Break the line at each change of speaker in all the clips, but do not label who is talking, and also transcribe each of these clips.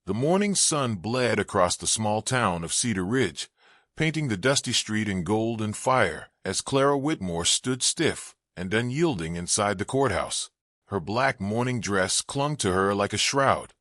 The morning sun bled across the small town of Cedar Ridge, painting the dusty street in gold and fire as Clara Whitmore stood stiff and unyielding inside the courthouse. Her black mourning dress clung to her like a shroud,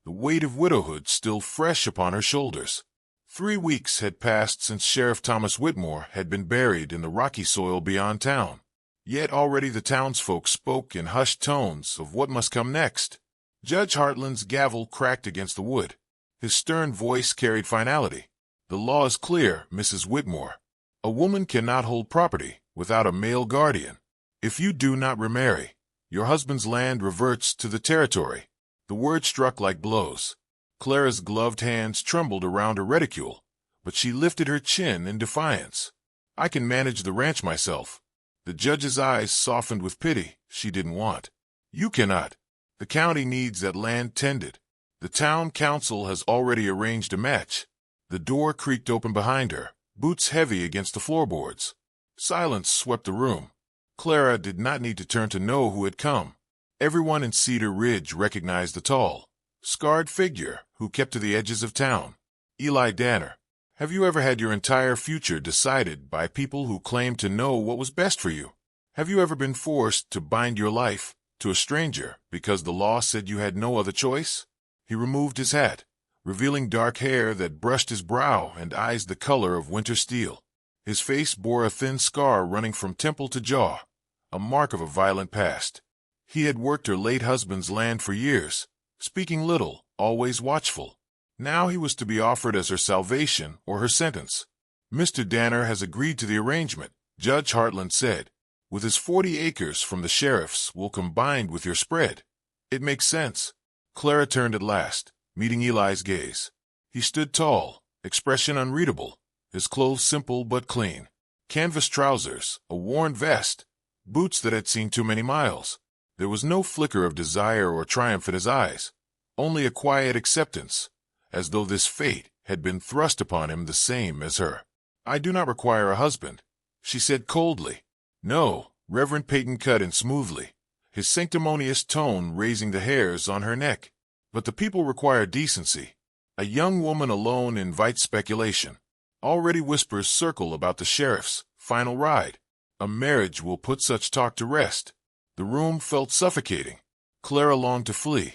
the weight of widowhood still fresh upon her shoulders. 3 weeks had passed since Sheriff Thomas Whitmore had been buried in the rocky soil beyond town. Yet already the townsfolk spoke in hushed tones of what must come next. Judge Hartland's gavel cracked against the wood. His stern voice carried finality. The law is clear, Mrs. Whitmore. A woman cannot hold property without a male guardian. If you do not remarry, your husband's land reverts to the territory. The word struck like blows. Clara's gloved hands trembled around her reticule, but she lifted her chin in defiance. I can manage the ranch myself. The judge's eyes softened with pity she didn't want. You cannot. The county needs that land tended. The town council has already arranged a match. The door creaked open behind her, boots heavy against the floorboards. Silence swept the room. Clara did not need to turn to know who had come. Everyone in Cedar Ridge recognized the tall, scarred figure who kept to the edges of town. Eli Danner. Have you ever had your entire future decided by people who claimed to know what was best for you? Have you ever been forced to bind your life to a stranger because the law said you had no other choice? He removed his hat, revealing dark hair that brushed his brow and eyes the color of winter steel. His face bore a thin scar running from temple to jaw, a mark of a violent past. He had worked her late husband's land for years, speaking little, always watchful. Now he was to be offered as her salvation or her sentence. Mr. Danner has agreed to the arrangement, Judge Hartland said. With his 40 acres from the sheriff's will combined with your spread. It makes sense. Clara turned at last, meeting Eli's gaze. He stood tall, expression unreadable, his clothes simple but clean. Canvas trousers, a worn vest, boots that had seen too many miles. There was no flicker of desire or triumph in his eyes, only a quiet acceptance, as though this fate had been thrust upon him the same as her. I do not require a husband, she said coldly. No, Reverend Peyton cut in smoothly, his sanctimonious tone raising the hairs on her neck. But the people require decency. A young woman alone invites speculation. Already whispers circle about the sheriff's final ride. A marriage will put such talk to rest. The room felt suffocating. Clara longed to flee,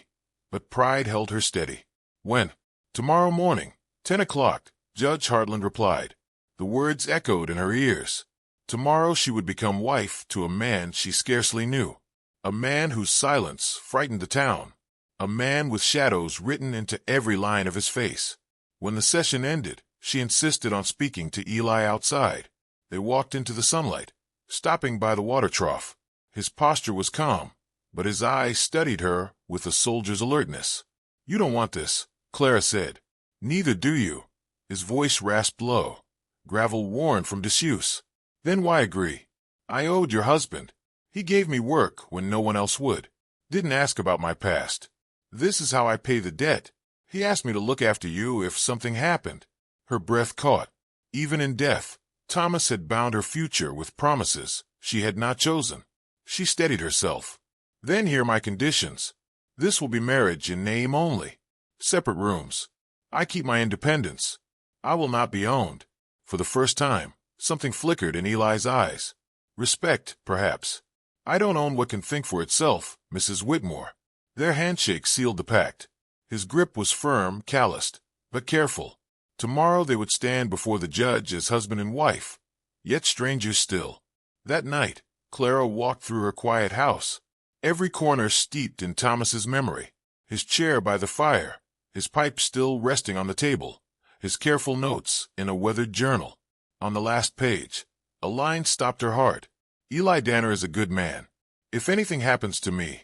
but pride held her steady. When? Tomorrow morning, 10 o'clock, Judge Hartland replied. The words echoed in her ears. Tomorrow she would become wife to a man she scarcely knew. A man whose silence frightened the town. A man with shadows written into every line of his face. When the session ended, she insisted on speaking to Eli outside. They walked into the sunlight, stopping by the water trough. His posture was calm, but his eyes studied her with a soldier's alertness. You don't want this, Clara said. Neither do you. His voice rasped low, gravel worn from disuse. Then why agree? I owed your husband. He gave me work when no one else would. Didn't ask about my past. This is how I pay the debt. He asked me to look after you if something happened. Her breath caught. Even in death, Thomas had bound her future with promises she had not chosen. She steadied herself. Then hear my conditions. This will be marriage in name only. Separate rooms. I keep my independence. I will not be owned. For the first time, something flickered in Eli's eyes. Respect, perhaps. I don't own what can think for itself, Mrs. Whitmore. Their handshake sealed the pact. His grip was firm, calloused, but careful. Tomorrow they would stand before the judge as husband and wife, yet strangers still. That night, Clara walked through her quiet house, every corner steeped in Thomas's memory. His chair by the fire, his pipe still resting on the table, his careful notes in a weathered journal. On the last page, a line stopped her heart. Eli Danner is a good man. If anything happens to me,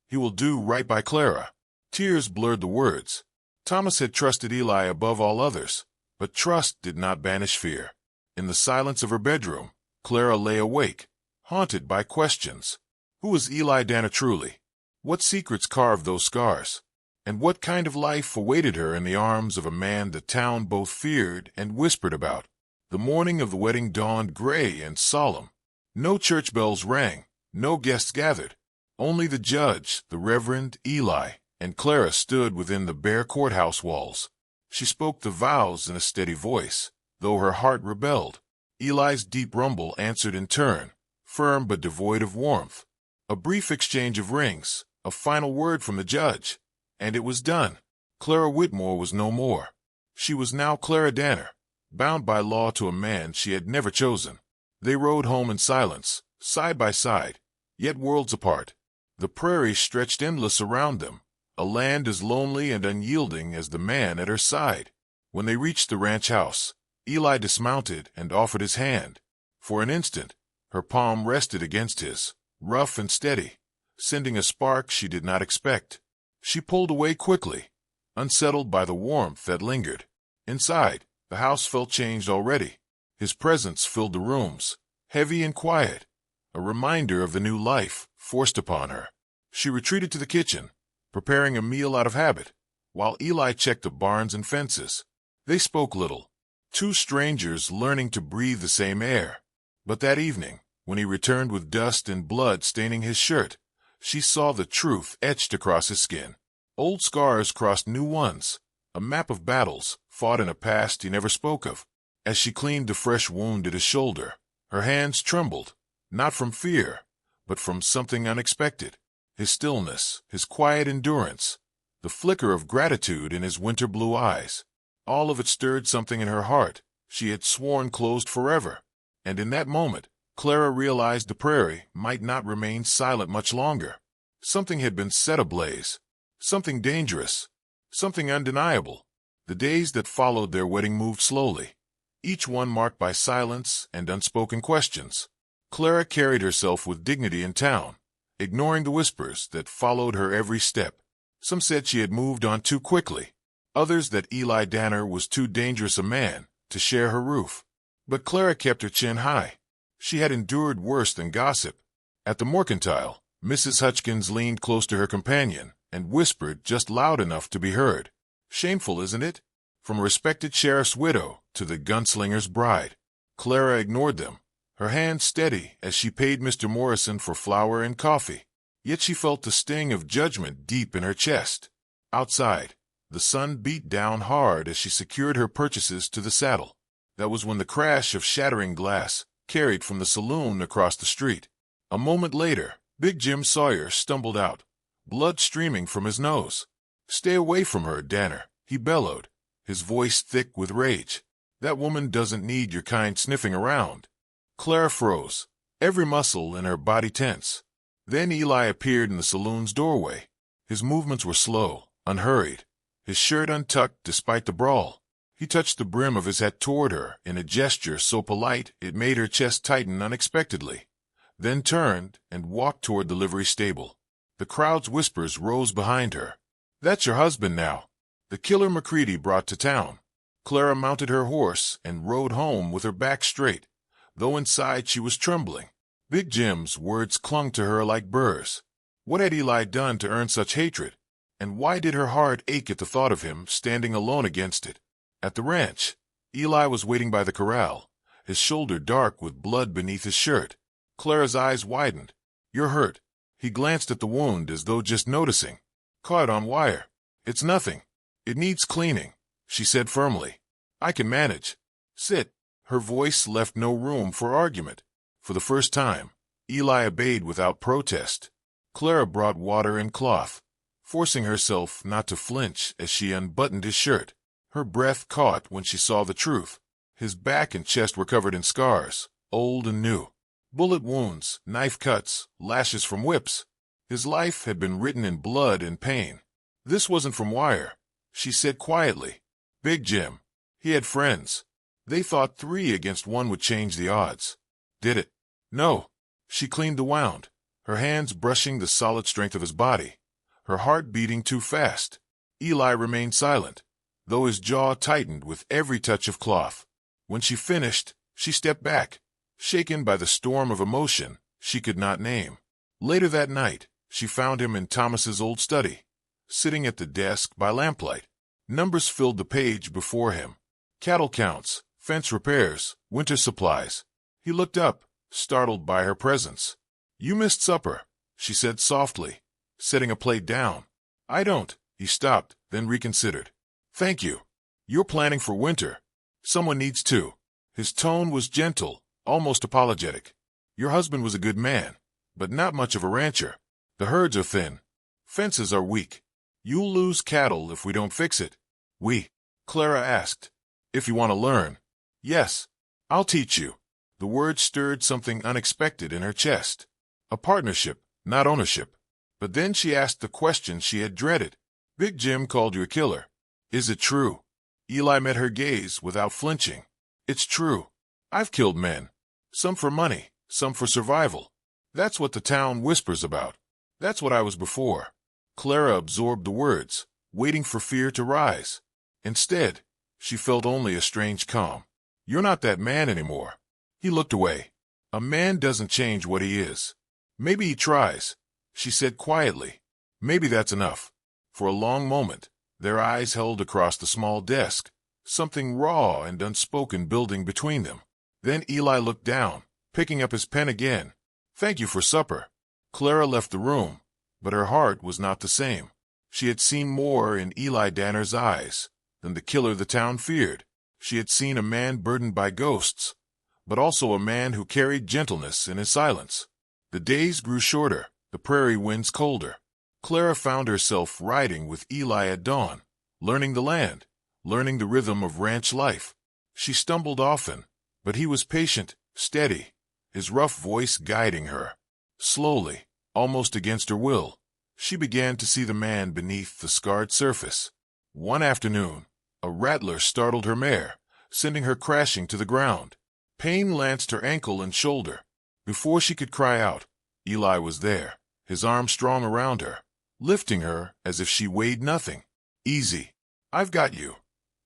he will do right by Clara. Tears blurred the words. Thomas had trusted Eli above all others, but trust did not banish fear. In the silence of her bedroom, Clara lay awake, haunted by questions. Who was Eli Danner truly? What secrets carved those scars? And what kind of life awaited her in the arms of a man the town both feared and whispered about? The morning of the wedding dawned gray and solemn. No church bells rang, no guests gathered. Only the judge, the Reverend Eli, and Clara stood within the bare courthouse walls. She spoke the vows in a steady voice, though her heart rebelled. Eli's deep rumble answered in turn, firm but devoid of warmth. A brief exchange of rings, a final word from the judge, and it was done. Clara Whitmore was no more. She was now Clara Danner, bound by law to a man she had never chosen. They rode home in silence, side by side, yet worlds apart. The prairie stretched endless around them, a land as lonely and unyielding as the man at her side. When they reached the ranch house, Eli dismounted and offered his hand. For an instant, her palm rested against his, rough and steady, sending a spark she did not expect. She pulled away quickly, unsettled by the warmth that lingered. Inside, the house felt changed already. His presence filled the rooms, heavy and quiet, a reminder of the new life forced upon her. She retreated to the kitchen, preparing a meal out of habit, while Eli checked the barns and fences. They spoke little, two strangers learning to breathe the same air. But that evening, when he returned with dust and blood staining his shirt, she saw the truth etched across his skin. Old scars crossed new ones, a map of battles fought in a past he never spoke of. As she cleaned the fresh wound at his shoulder, her hands trembled, not from fear, but from something unexpected. His stillness, his quiet endurance, the flicker of gratitude in his winter blue eyes. All of it stirred something in her heart she had sworn closed forever. And in that moment, Clara realized the prairie might not remain silent much longer. Something had been set ablaze, something dangerous, something undeniable. The days that followed their wedding moved slowly, each one marked by silence and unspoken questions. Clara carried herself with dignity in town, ignoring the whispers that followed her every step. Some said she had moved on too quickly, others that Eli Danner was too dangerous a man to share her roof. But Clara kept her chin high. She had endured worse than gossip. At the mercantile, Mrs. Hutchkins leaned close to her companion and whispered just loud enough to be heard. "Shameful, isn't it? From a respected sheriff's widow to the gunslinger's bride." Clara ignored them, her hand steady as she paid Mr. Morrison for flour and coffee. Yet she felt the sting of judgment deep in her chest. Outside, the sun beat down hard as she secured her purchases to the saddle. That was when the crash of shattering glass carried from the saloon across the street. A moment later, Big Jim Sawyer stumbled out, blood streaming from his nose. "Stay away from her, Danner," he bellowed, his voice thick with rage. "That woman doesn't need your kind sniffing around." Clara froze, every muscle in her body tense. Then Eli appeared in the saloon's doorway. His movements were slow, unhurried, his shirt untucked despite the brawl. He touched the brim of his hat toward her in a gesture so polite it made her chest tighten unexpectedly, then turned and walked toward the livery stable. The crowd's whispers rose behind her. "That's your husband now. The killer McCready brought to town." Clara mounted her horse and rode home with her back straight, though inside she was trembling. Big Jim's words clung to her like burrs. What had Eli done to earn such hatred? And why did her heart ache at the thought of him standing alone against it? At the ranch, Eli was waiting by the corral, his shoulder dark with blood beneath his shirt. Clara's eyes widened. "You're hurt." He glanced at the wound as though just noticing. "Caught on wire. It's nothing. It needs cleaning," she said firmly. "I can manage. Sit." Her voice left no room for argument. For the first time, Eli obeyed without protest. Clara brought water and cloth, forcing herself not to flinch as she unbuttoned his shirt. Her breath caught when she saw the truth. His back and chest were covered in scars, old and new. Bullet wounds, knife cuts, lashes from whips. His life had been written in blood and pain. "This wasn't from wire," she said quietly. "Big Jim. He had friends. They thought 3 against 1 would change the odds. Did it?" "No." She cleaned the wound, her hands brushing the solid strength of his body, her heart beating too fast. Eli remained silent, though his jaw tightened with every touch of cloth. When she finished, she stepped back, shaken by the storm of emotion she could not name. Later that night, she found him in Thomas's old study, sitting at the desk by lamplight. Numbers filled the page before him. Cattle counts, fence repairs, winter supplies. He looked up, startled by her presence. "You missed supper," she said softly, setting a plate down. I don't. He stopped, then reconsidered. Thank you. You're planning for winter. Someone needs to. His tone was gentle, almost apologetic. Your husband was a good man, but not much of a rancher. The herds are thin. Fences are weak. You'll lose cattle if we don't fix it. Clara asked. If you want to learn. Yes. I'll teach you. The word stirred something unexpected in her chest. A partnership, not ownership. But then she asked the question she had dreaded. Big Jim called you a killer. Is it true? Eli met her gaze without flinching. It's true. I've killed men. Some for money, some for survival. That's what the town whispers about. That's what I was before. Clara absorbed the words, waiting for fear to rise. Instead, she felt only a strange calm. You're not that man anymore. He looked away. A man doesn't change what he is. Maybe he tries, she said quietly. Maybe that's enough. For a long moment, their eyes held across the small desk, something raw and unspoken building between them. Then Eli looked down, picking up his pen again. Thank you for supper. Clara left the room, but her heart was not the same. She had seen more in Eli Danner's eyes than the killer the town feared. She had seen a man burdened by ghosts, but also a man who carried gentleness in his silence. The days grew shorter, the prairie winds colder. Clara found herself riding with Eli at dawn, learning the land, learning the rhythm of ranch life. She stumbled often, but he was patient, steady, his rough voice guiding her. Slowly, almost against her will, she began to see the man beneath the scarred surface. One afternoon, a rattler startled her mare, sending her crashing to the ground. Pain lanced her ankle and shoulder. Before she could cry out, Eli was there, his arm strong around her, lifting her as if she weighed nothing. Easy. I've got you,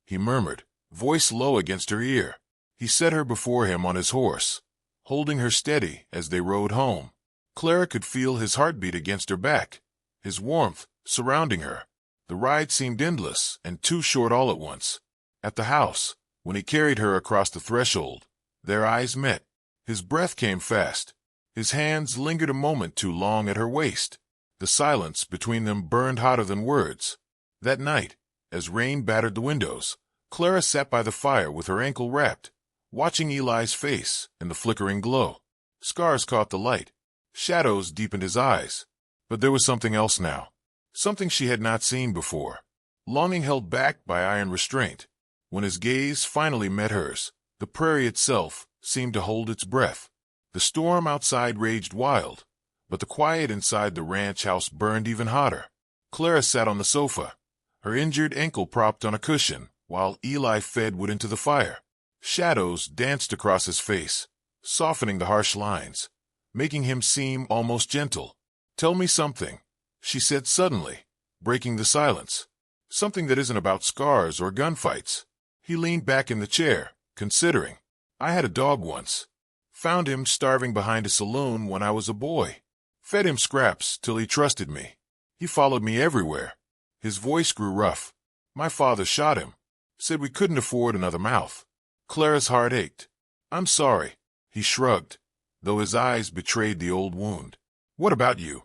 he murmured, voice low against her ear. He set her before him on his horse, holding her steady as they rode home. Clara could feel his heartbeat against her back, his warmth surrounding her. The ride seemed endless and too short all at once. At the house, when he carried her across the threshold, their eyes met. His breath came fast. His hands lingered a moment too long at her waist. The silence between them burned hotter than words. That night, as rain battered the windows, Clara sat by the fire with her ankle wrapped, watching Eli's face in the flickering glow. Scars caught the light. Shadows deepened his eyes. But there was something else now. Something she had not seen before. Longing held back by iron restraint. When his gaze finally met hers, the prairie itself seemed to hold its breath. The storm outside raged wild, but the quiet inside the ranch house burned even hotter. Clara sat on the sofa, her injured ankle propped on a cushion, while Eli fed wood into the fire. Shadows danced across his face, softening the harsh lines, making him seem almost gentle. Tell me something, she said suddenly, breaking the silence. Something that isn't about scars or gunfights. He leaned back in the chair, considering. I had a dog once. Found him starving behind a saloon when I was a boy. Fed him scraps till he trusted me. He followed me everywhere. His voice grew rough. My father shot him. Said we couldn't afford another mouth. Clara's heart ached. I'm sorry. He shrugged, though his eyes betrayed the old wound. What about you?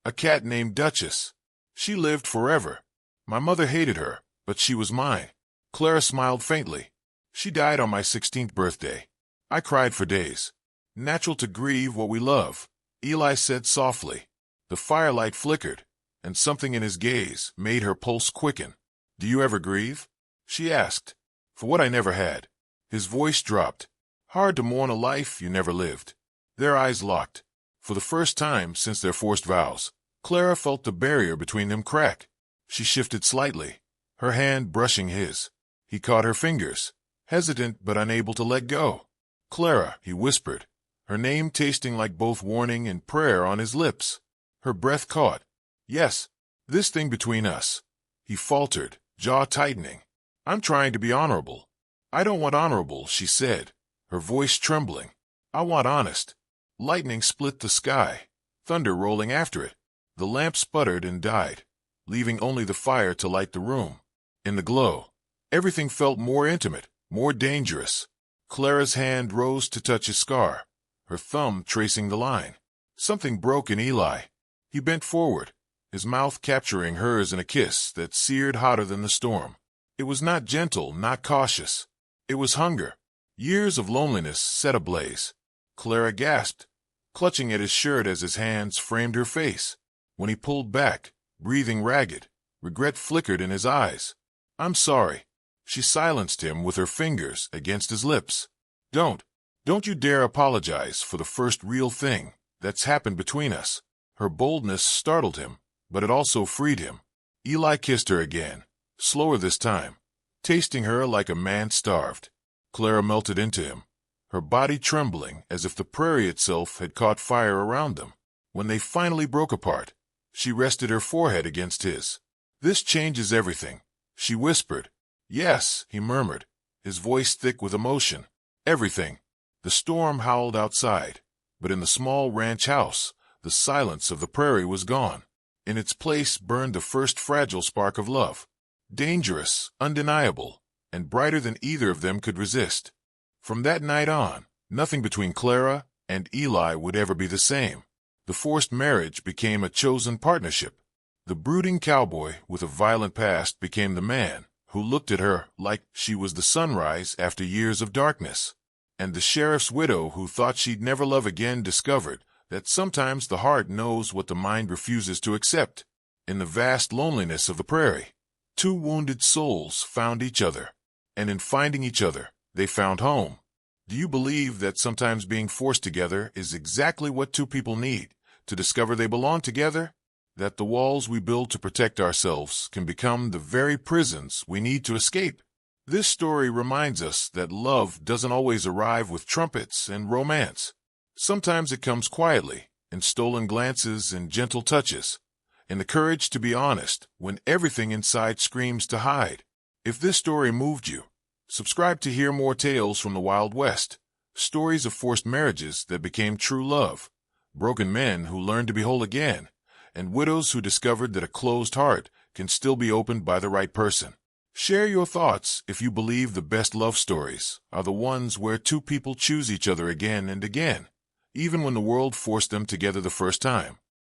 A cat named Duchess. She lived forever. My mother hated her, but she was mine. Clara smiled faintly. She died on my 16th birthday. I cried for days. Natural to grieve what we love, Eli said softly. The firelight flickered, and something in his gaze made her pulse quicken. Do you ever grieve? She asked. For what I never had. His voice dropped. Hard to mourn a life you never lived. Their eyes locked. For the first time since their forced vows, Clara felt the barrier between them crack. She shifted slightly, her hand brushing his. He caught her fingers, hesitant but unable to let go. Clara, he whispered, her name tasting like both warning and prayer on his lips. Her breath caught. Yes, this thing between us. He faltered, jaw tightening. I'm trying to be honorable. I don't want honorable, she said, her voice trembling. I want honest. Lightning split the sky, thunder rolling after it. The lamp sputtered and died, leaving only the fire to light the room. In the glow, everything felt more intimate, more dangerous. Clara's hand rose to touch his scar, her thumb tracing the line. Something broke in Eli. He bent forward, his mouth capturing hers in a kiss that seared hotter than the storm. It was not gentle, not cautious. It was hunger. Years of loneliness set ablaze. Clara gasped, clutching at his shirt as his hands framed her face. When he pulled back, breathing ragged, regret flickered in his eyes. "I'm sorry." She silenced him with her fingers against his lips. Don't you dare apologize for the first real thing that's happened between us." Her boldness startled him, but it also freed him. Eli kissed her again, slower this time, tasting her like a man starved. Clara melted into him, her body trembling as if the prairie itself had caught fire around them. When they finally broke apart, she rested her forehead against his. "This changes everything," she whispered. "Yes," he murmured, his voice thick with emotion. "Everything." The storm howled outside, but in the small ranch house, the silence of the prairie was gone. In its place burned the first fragile spark of love, dangerous, undeniable, and brighter than either of them could resist. From that night on, nothing between Clara and Eli would ever be the same. The forced marriage became a chosen partnership. The brooding cowboy with a violent past became the man who looked at her like she was the sunrise after years of darkness. And the sheriff's widow who thought she'd never love again discovered that sometimes the heart knows what the mind refuses to accept. In the vast loneliness of the prairie, two wounded souls found each other, and in finding each other, they found home. Do you believe that sometimes being forced together is exactly what two people need to discover they belong together? That the walls we build to protect ourselves can become the very prisons we need to escape? This story reminds us that love doesn't always arrive with trumpets and romance. Sometimes it comes quietly, in stolen glances and gentle touches, in the courage to be honest when everything inside screams to hide. If this story moved you, subscribe to hear more tales from the Wild West, stories of forced marriages that became true love, broken men who learned to be whole again, and widows who discovered that a closed heart can still be opened by the right person. Share your thoughts if you believe the best love stories are the ones where two people choose each other again and again, even when the world forced them together the first time.